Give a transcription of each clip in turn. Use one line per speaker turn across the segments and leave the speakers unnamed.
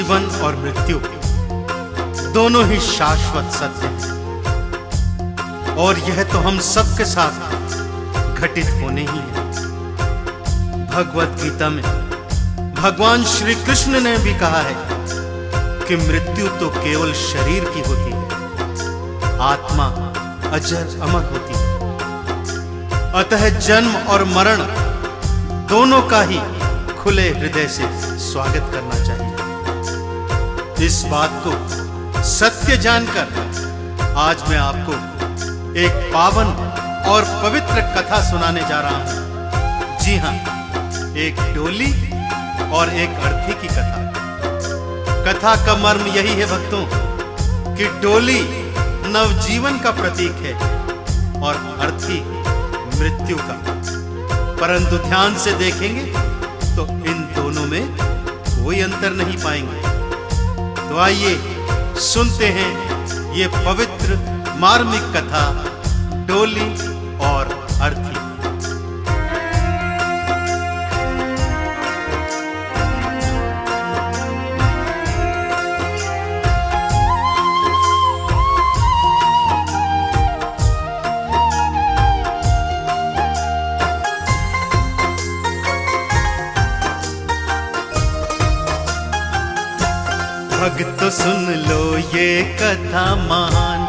जीवन और मृत्यु दोनों ही शाश्वत सत्य हैं और यह तो हम सबके साथ घटित होने ही है। भगवत गीता में भगवान श्री कृष्ण ने भी कहा है कि मृत्यु तो केवल शरीर की होती है, आत्मा अजर अमर होती है। अतः जन्म और मरण दोनों का ही खुले हृदय से स्वागत करना चाहिए। इस बात को सत्य जानकर आज मैं आपको एक पावन और पवित्र कथा सुनाने जा रहा हूं। जी हां, एक डोली और एक अर्थी की कथा। कथा का मर्म यही है भक्तों कि डोली नवजीवन का प्रतीक है और अर्थी मृत्यु का। परंतु ध्यान से देखेंगे तो इन दोनों में कोई अंतर नहीं पाएंगे। तो आइए सुनते हैं ये पवित्र मार्मिक कथा डोली और अर्थी। भक्तों सुन लो ये कथा महान,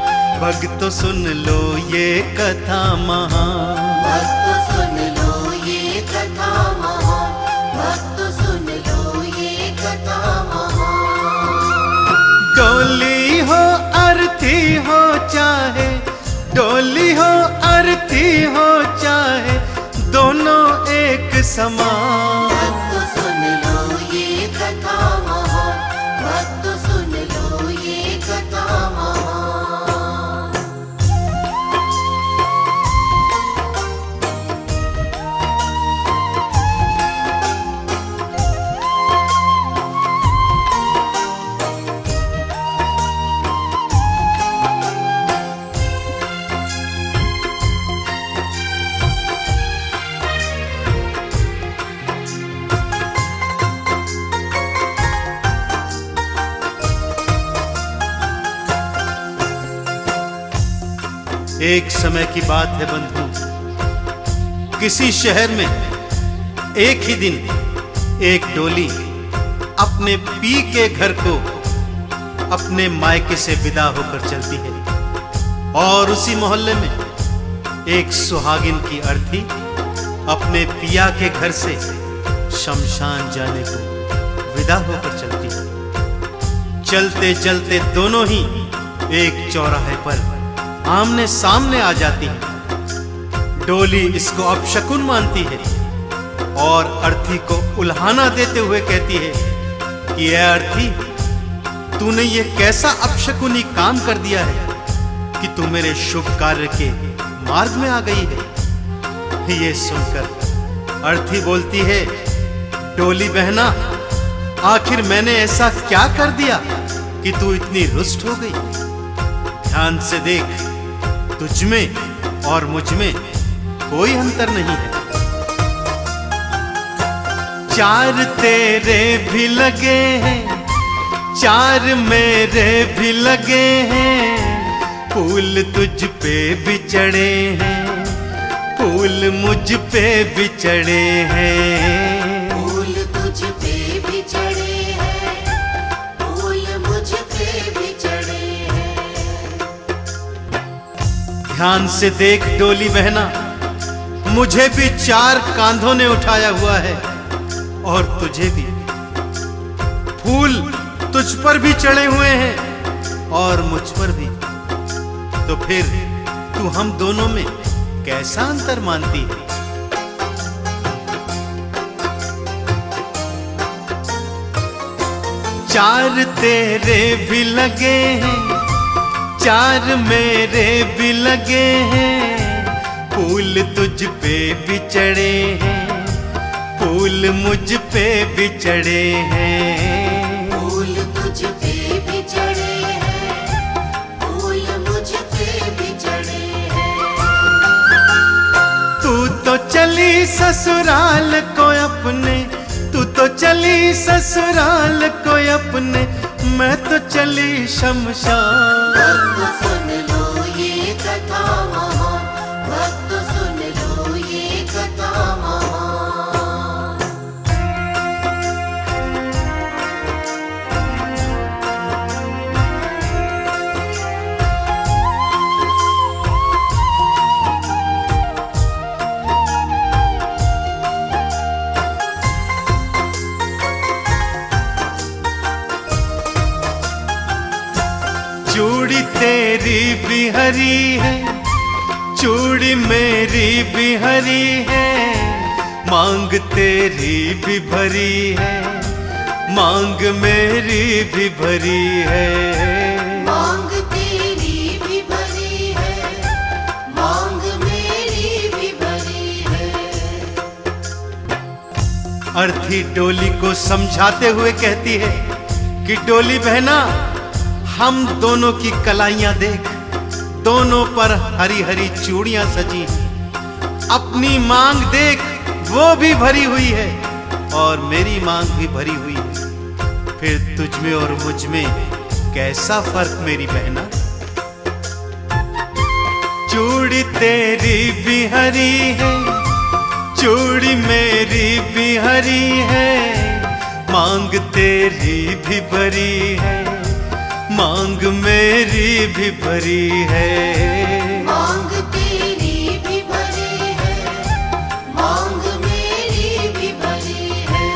भक्तों सुन लो ये कथा महान,
भक्तों सुन लो ये कथा महान, भक्तों सुन लो ये कथा महान।
डोली हो अर्थी हो चाहे, डोली हो अर्थी हो चाहे, दोनों एक समान।
भक्तों सुन लो ये कथा महान, भक्तों सुन लो ये कथा महान।
एक समय की बात है बंधु, किसी शहर में एक ही दिन एक डोली अपने पी के घर को अपने मायके से विदा होकर चलती है और उसी मोहल्ले में एक सुहागिन की अर्थी अपने पिया के घर से शमशान जाने को विदा होकर चलती है। चलते चलते दोनों ही एक चौराहे पर आमने सामने आ जाती है। डोली इसको अपशकुन मानती है और अर्थी को उल्हाना देते हुए कहती है कि ऐ अर्थी, तूने ये कैसा अपशकुनी काम कर दिया है कि तू मेरे शुभ कार्य के मार्ग में आ गई है। ये सुनकर अर्थी बोलती है, डोली बहना, आखिर मैंने ऐसा क्या कर दिया कि तू इतनी रुष्ट हो गई? ध्यान से देख, तुझ में और मुझ में कोई अंतर नहीं है। चार तेरे भी लगे हैं, चार मेरे भी लगे हैं, फूल तुझ पे भी चढ़े हैं, फूल मुझ पे भी चढ़े हैं।
फूल तुझ पे भी चढ़े हैं, फूल मुझ पे भी चढ़े हैं।
ध्यान से देख डोली बहना, मुझे भी चार कांधों ने उठाया हुआ है और तुझे भी। फूल तुझ पर भी चढ़े हुए हैं और मुझ पर भी। तो फिर तू हम दोनों में कैसा अंतर मानती है? चार तेरे भी लगे हैं, चार मेरे भी लगे हैं, फूल तुझ पे भी चढ़े हैं, फूल मुझ पे भी चढ़े हैं।
फूल तुझ पे भी चढ़े हैं, फूल मुझ पे भी चढ़े हैं।
तू तो चली ससुराल को अपने, तू तो चली ससुराल को अपने, मैं तो चली शमशान।
भक्त सुन लो ये कथा महान, भक्त सुन लो ये कथा महान।
चूड़ी तेरी भी हरी है, चूड़ी मेरी भी हरी है, मांग तेरी भी भरी है, मांग मेरी भी भरी है।
मांग तेरी भी भरी है, मांग मेरी भी भरी है।
अर्थी डोली को समझाते हुए कहती है कि डोली बहना, हम दोनों की कलाइयां देख, दोनों पर हरी हरी चूड़ियां सजी, अपनी मांग देख वो भी भरी हुई है और मेरी मांग भी भरी हुई है, फिर तुझ में और मुझ में कैसा फर्क मेरी बहना। चूड़ी तेरी भी हरी है, चूड़ी मेरी भी हरी है, मांग तेरी भी भरी है, मांग मेरी भी भरी है।
मांग तेरी भी भरी है, मांग मेरी भी भरी है।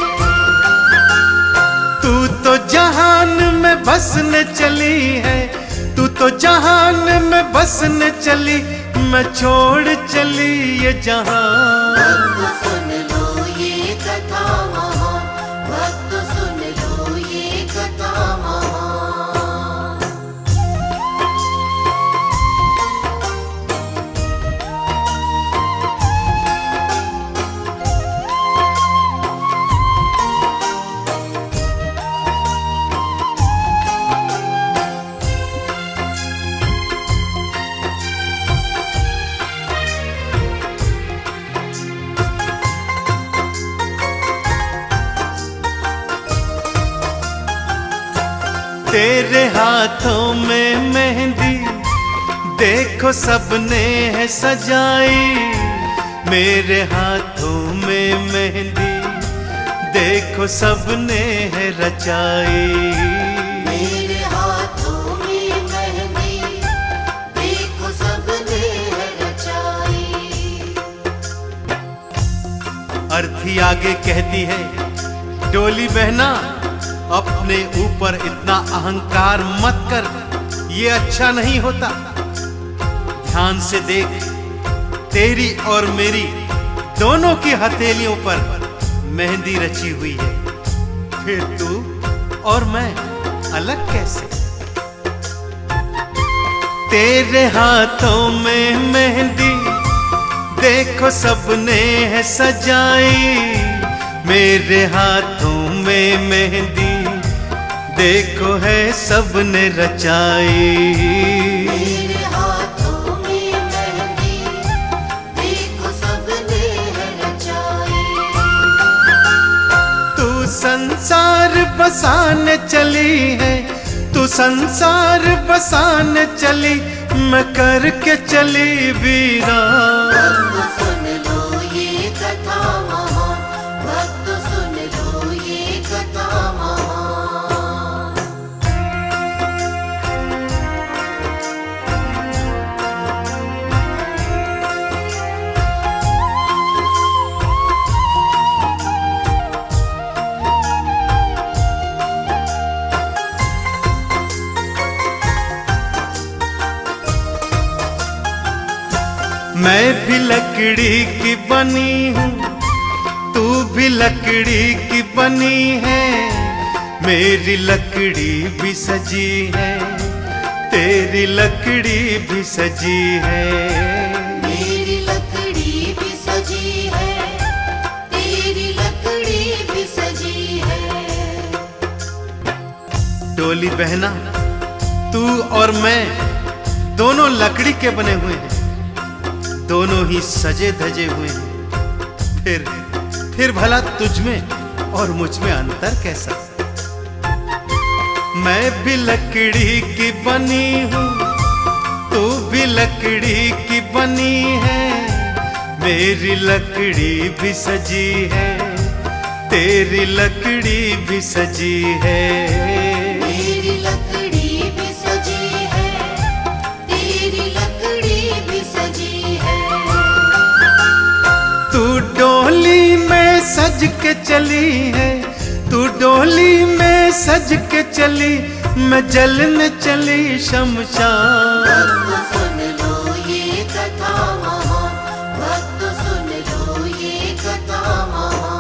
तू तो जहान में बसने चली है, तू तो जहान में बसने चली, मैं छोड़ चली ये जहान।
भक्त सुन लो ये कथा महान, भक्त सुन लो ये कथा महान।
तेरे हाथों में मेहंदी देखो सबने है सजाई, मेरे हाथों में मेहंदी देखो सबने है रचाई।
मेरे हाथों में मेहंदी देखो सबने है रचाई।
अर्थी आगे कहती है, डोली बहना अपने ऊपर इतना अहंकार मत कर, ये अच्छा नहीं होता। ध्यान से देख, तेरी और मेरी दोनों की हथेलियों पर मेहंदी रची हुई है, फिर तू और मैं अलग कैसे। तेरे हाथों में मेहंदी देखो सबने है सजाई, मेरे हाथों में मेहंदी देखो है सबने रचाई।
मेरे हाथों में मेहंदी देखो सबने है रचाई।
तू संसार बसाने चली है, तू संसार बसाने चली, मैं करके चली वीरान।
भक्त सुन लो ये कथा महान, भक्त सुन लो ये कथा महान।
मैं भी लकड़ी की बनी हूँ, तू भी लकड़ी की बनी है, मेरी लकड़ी भी सजी है, तेरी लकड़ी भी सजी है।
मेरी लकड़ी भी सजी है, तेरी लकड़ी भी सजी है।
डोली बहना, तू और मैं दोनों लकड़ी के बने हुए हैं, दोनों ही सजे धजे हुए हैं, फिर भला तुझ में और मुझ में अंतर कैसा? मैं भी लकड़ी की बनी हूँ, तू भी लकड़ी की बनी है। मेरी लकड़ी भी सजी है, तेरी लकड़ी भी सजी है।
मेरी लकड़ी भी सजी है, तेरी लकड़ी भी सजी है।
तू डोली में सज के चली है, तू डोली में सज के चली, मैं जलने चली शमशान।
भक्त सुन लो ये कथा महान, भक्त सुन लो ये कथा महान।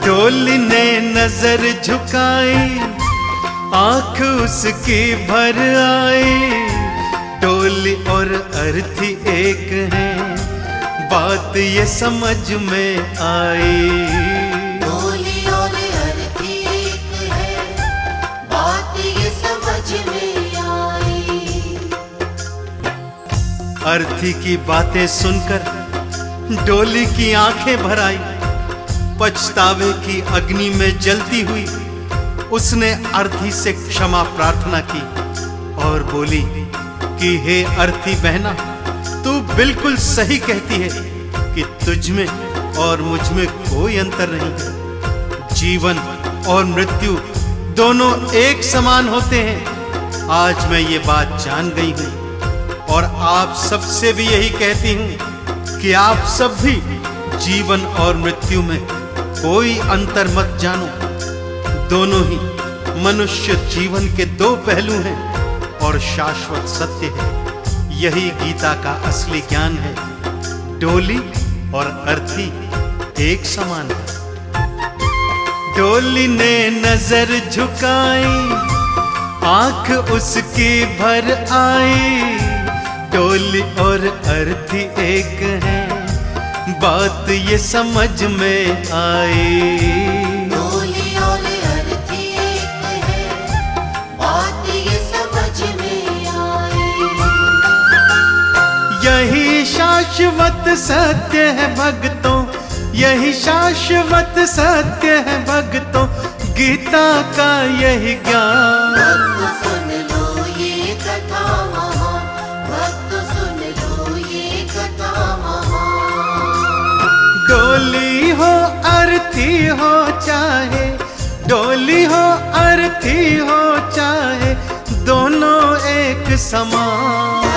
डोली ने नजर झुकाई, आंख उसकी भर आई। डोली और अर्थी एक हैं, बात ये समझ में आई।
डोली और अर्थी एक है, बात ये समझ में आई।
अर्थी की बातें सुनकर डोली की आंखें भर आई। पछतावे की अग्नि में जलती हुई उसने अर्थी से क्षमा प्रार्थना की और बोली कि हे अर्थी बहना, तू बिल्कुल सही कहती है कि तुझ में और मुझ में कोई अंतर नहीं है। जीवन और मृत्यु दोनों एक समान होते हैं। आज मैं ये बात जान गई हूँ और आप सबसे भी यही कहती हूँ कि आप सब भी जीवन और मृत्यु में कोई अंतर मत जानो। दोनों ही मनुष्य जीवन के दो पहलू हैं और शाश्वत सत्य है। यही गीता का असली ज्ञान है। डोली और अर्थी एक समान है। डोली ने नजर झुकाई, आंख उसकी भर आई। डोली और अर्थी एक है, बात ये समझ में आई।
डोली और अर्थी एक है, बात ये समझ में आई।
यही शाश्वत सत्य है भक्तों, यही शाश्वत सत्य है भक्तों, गीता का यही ज्ञान।
भक्त सुन लो ये कथा महान, भक्त सुन लो ये कथा महान।
डोली हो अर्थी हो चाहे, डोली हो अर्थी हो चाहे, दोनों एक समान।